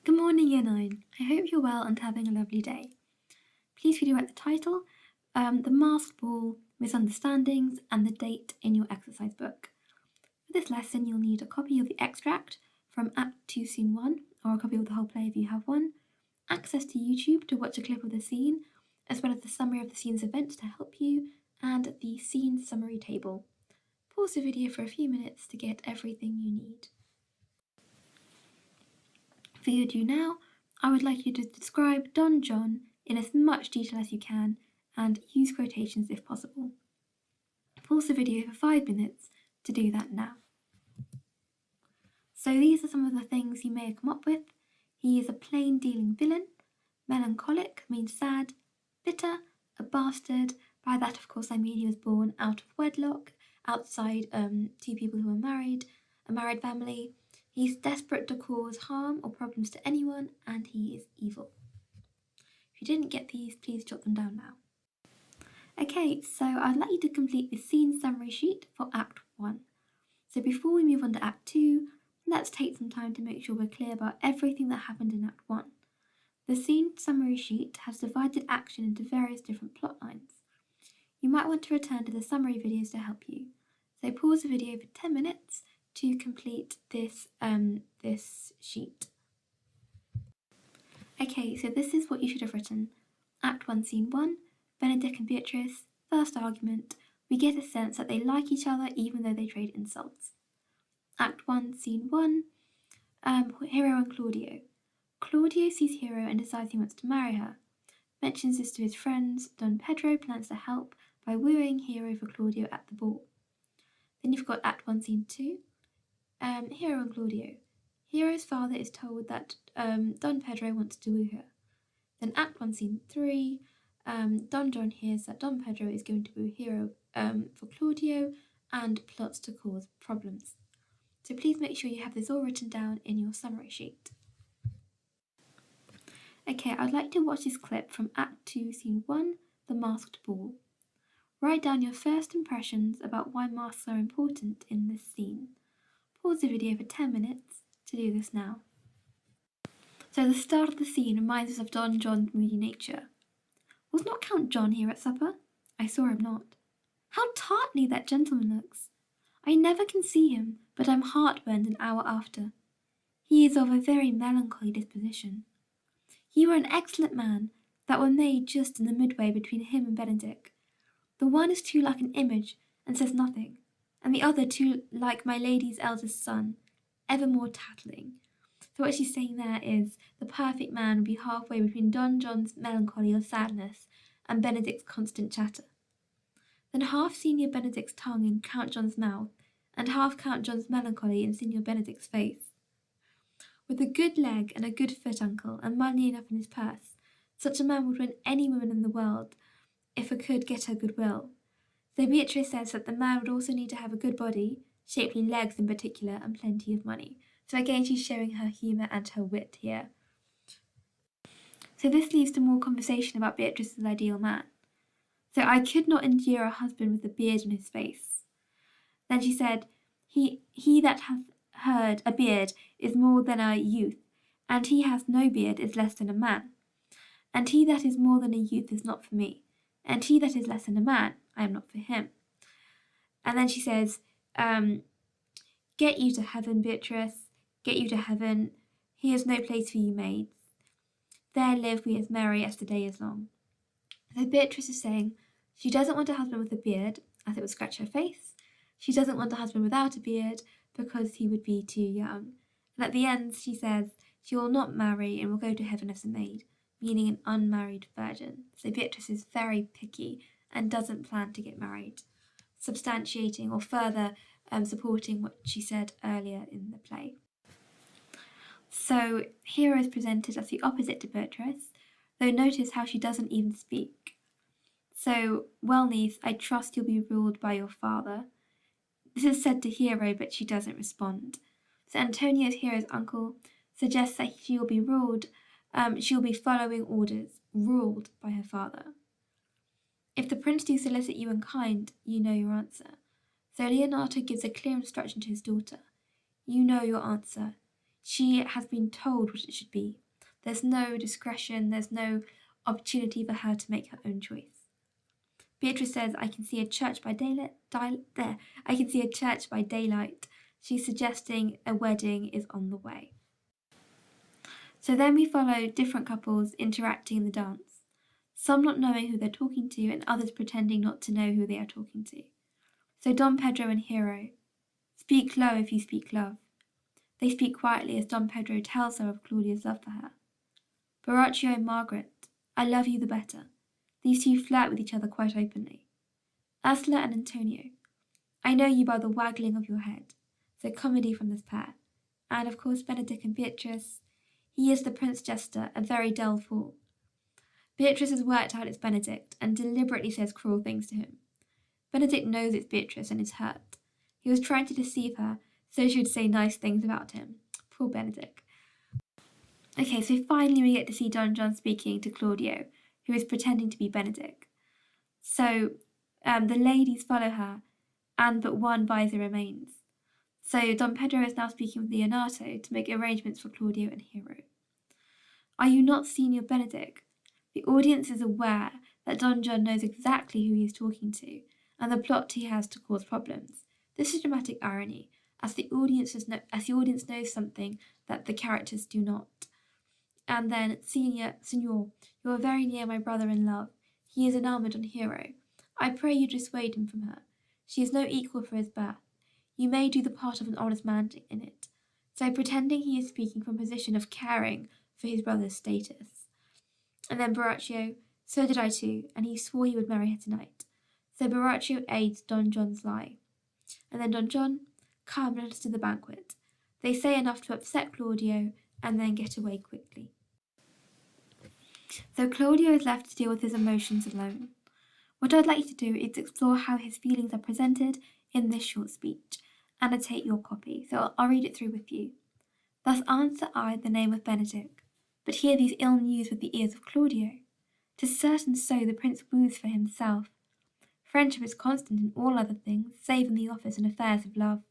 Good morning, Year 9. I hope you're well and having a lovely day. Please could you write the title, the masked ball, misunderstandings, and the date in your exercise book. For this lesson, you'll need a copy of the extract from Act 2, Scene 1, or a copy of the whole play if you have one, access to YouTube to watch a clip of the scene, as well as the summary of the scene's events to help you, and the scene summary table. Pause the video for a few minutes to get everything you need. For you to do now, I would like you to describe Don John in as much detail as you can and use quotations if possible. Pause the video for 5 minutes to do that now. So these are some of the things you may have come up with. He is a plain dealing villain. Melancholic means sad. Bitter, a bastard. By that, of course, I mean he was born out of wedlock, outside two people who were married, a married family. He's desperate to cause harm or problems to anyone, and he is evil. If you didn't get these, please jot them down now. Okay, so I'd like you to complete the scene summary sheet for Act 1. So before we move on to Act 2, let's take some time to make sure we're clear about everything that happened in Act 1. The scene summary sheet has divided action into various different plot lines. You might want to return to the summary videos to help you. So pause the video for 10 minutes to complete this sheet. Okay, so this is what you should have written. Act 1, Scene 1, Benedict and Beatrice, first argument. We get a sense that they like each other even though they trade insults. Act 1, Scene 1, Hero and Claudio. Claudio sees Hero and decides he wants to marry her. Mentions this to his friends. Don Pedro plans to help by wooing Hero for Claudio at the ball. Then you've got Act 1, Scene 2, Hero and Claudio. Hero's father is told that Don Pedro wants to woo her. Then Act 1, Scene 3, Don John hears that Don Pedro is going to woo Hero for Claudio and plots to cause problems. So please make sure you have this all written down in your summary sheet. Okay, I'd like to watch this clip from Act 2, Scene 1, The Masked Ball. Write down your first impressions about why masks are important in this scene. Pause the video for 10 minutes to do this now. So the start of the scene reminds us of Don John's moody nature. Was not Count John here at supper? I saw him not. How tartly that gentleman looks! I never can see him, but I'm heartburned an hour after. He is of a very melancholy disposition. You were an excellent man, that were made just in the midway between him and Benedict. The one is too like an image, and says nothing, and the other too like my lady's eldest son, evermore tattling. So what she's saying there is the perfect man would be halfway between Don John's melancholy or sadness and Benedict's constant chatter. Then half Senior Benedict's tongue in Count John's mouth, and half Count John's melancholy in Senior Benedict's face. With a good leg and a good foot, uncle, and money enough in his purse, such a man would win any woman in the world, if he could get her goodwill. So Beatrice says that the man would also need to have a good body, shapely legs in particular, and plenty of money. So again, she's showing her humour and her wit here. So this leads to more conversation about Beatrice's ideal man. So I could not endure a husband with a beard in his face. Then she said, he that hath heard a beard is more than a youth, and he has no beard is less than a man. And he that is more than a youth is not for me, and he that is less than a man, I am not for him. And then she says, get you to heaven, Beatrice, get you to heaven. Here is no place for you maids. There live we as merry as the day is long. So Beatrice is saying she doesn't want a husband with a beard, as it would scratch her face. She doesn't want a husband without a beard, because he would be too young. And at the end she says she will not marry and will go to heaven as a maid, meaning an unmarried virgin. So Beatrice is very picky and doesn't plan to get married, substantiating or further supporting what she said earlier in the play. So Hero is presented as the opposite to Beatrice, though notice how she doesn't even speak. So, well, niece, I trust you'll be ruled by your father. This is said to Hero, but she doesn't respond. So Antonio's Hero's uncle suggests that she will be ruled, she will be following orders, ruled by her father. If the prince do solicit you in kind, you know your answer. So Leonardo gives a clear instruction to his daughter. You know your answer. She has been told what it should be. There's no discretion, there's no opportunity for her to make her own choice. Beatrice says, I can see a church by daylight. I can see a church by daylight. She's suggesting a wedding is on the way. So then we follow different couples interacting in the dance, some not knowing who they're talking to and others pretending not to know who they are talking to. So Don Pedro and Hero. Speak low if you speak love. They speak quietly as Don Pedro tells her of Claudia's love for her. Borachio and Margaret. I love you the better. These two flirt with each other quite openly. Ursula and Antonio. I know you by the waggling of your head. So comedy from this pair. And of course Benedict and Beatrice. He is the Prince Jester, a very dull fool. Beatrice has worked out it's Benedict and deliberately says cruel things to him. Benedict knows it's Beatrice and is hurt. He was trying to deceive her so she would say nice things about him. Poor Benedict. Okay, so finally we get to see Don John speaking to Claudio, who is pretending to be Benedict. So the ladies follow her, and but one buys the remains. So Don Pedro is now speaking with Leonato to make arrangements for Claudio and Hero. Are you not Senior Benedict? The audience is aware that Don John knows exactly who he is talking to, and the plot he has to cause problems. This is dramatic irony, as the audience knows something that the characters do not. And then, Signor, you are very near my brother in love. He is enamoured on Hero. I pray you dissuade him from her. She is no equal for his birth. You may do the part of an honest man in it. So pretending he is speaking from a position of caring for his brother's status. And then Borachio, so did I too, and he swore he would marry her tonight. So Borachio aids Don John's lie. And then Don John, come, let us to the banquet. They say enough to upset Claudio and then get away quickly. So Claudio is left to deal with his emotions alone. What I'd like you to do is explore how his feelings are presented in this short speech. Annotate your copy, so I'll read it through with you. Thus answer I the name of Benedict, but hear these ill news with the ears of Claudio. 'Tis certain so the prince woos for himself. Friendship is constant in all other things, save in the office and affairs of love.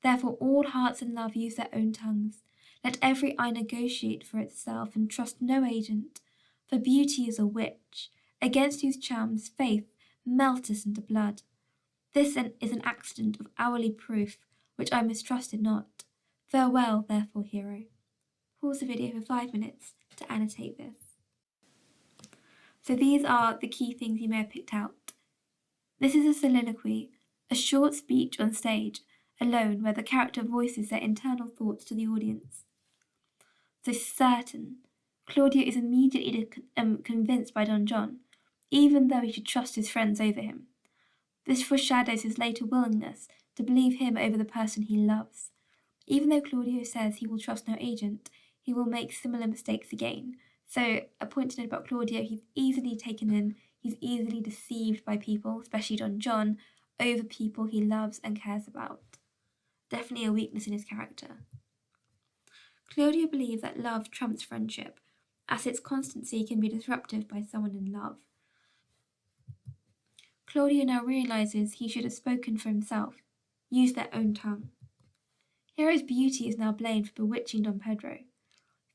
Therefore all hearts in love use their own tongues. Let every eye negotiate for itself, and trust no agent. For beauty is a witch, against whose charms faith melteth into blood. This is an accident of hourly proof, which I mistrusted not. Farewell, therefore, Hero. Pause the video for 5 minutes to annotate this. So these are the key things you may have picked out. This is a soliloquy, a short speech on stage, alone, where the character voices their internal thoughts to the audience. So certain, Claudio is immediately convinced by Don John, even though he should trust his friends over him. This foreshadows his later willingness to believe him over the person he loves. Even though Claudio says he will trust no agent, he will make similar mistakes again. So a point to note about Claudio, he's easily taken in, he's easily deceived by people, especially Don John, over people he loves and cares about. Definitely a weakness in his character. Claudio believes that love trumps friendship, as its constancy can be disrupted by someone in love. Claudio now realizes he should have spoken for himself, used their own tongue. Hero's beauty is now blamed for bewitching Don Pedro.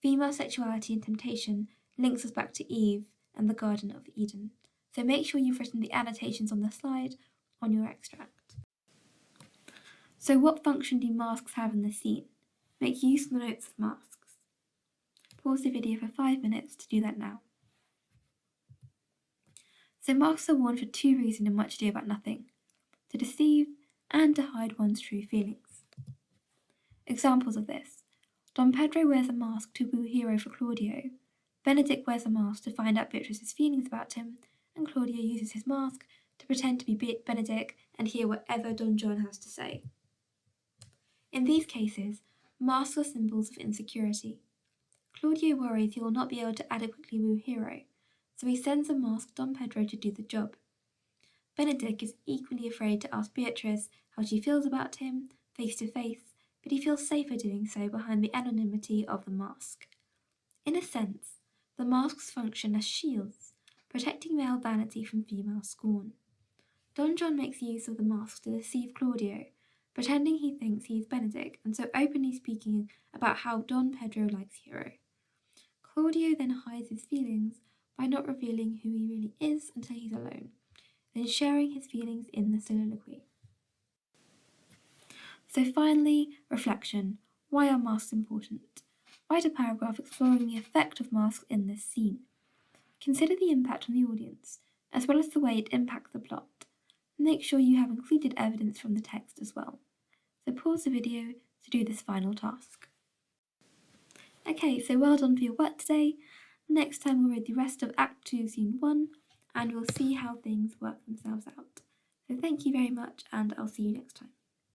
Female sexuality and temptation links us back to Eve and the Garden of Eden, so make sure you've written the annotations on the slide on your extract. So what function do masks have in this scene? Make use of the notes of masks. Pause the video for 5 minutes to do that now. So masks are worn for two reasons in Much Ado About Nothing: to deceive and to hide one's true feelings. Examples of this: Don Pedro wears a mask to woo Hero for Claudio, Benedict wears a mask to find out Beatrice's feelings about him, and Claudio uses his mask to pretend to be Benedict and hear whatever Don John has to say. In these cases, masks are symbols of insecurity. Claudio worries he will not be able to adequately woo Hero, so he sends a masked Don Pedro to do the job. Benedict is equally afraid to ask Beatrice how she feels about him face to face, but he feels safer doing so behind the anonymity of the mask. In a sense, the masks function as shields, protecting male vanity from female scorn. Don John makes use of the mask to deceive Claudio, pretending he thinks he is Benedict and so openly speaking about how Don Pedro likes Hero. Claudio then hides his feelings by not revealing who he really is until he's alone, then sharing his feelings in the soliloquy. So finally, reflection. Why are masks important? Write a paragraph exploring the effect of masks in this scene. Consider the impact on the audience, as well as the way it impacts the plot. Make sure you have included evidence from the text as well. So pause the video to do this final task. Okay, so well done for your work today. Next time we'll read the rest of Act 2, Scene 1, and we'll see how things work themselves out. So thank you very much, and I'll see you next time.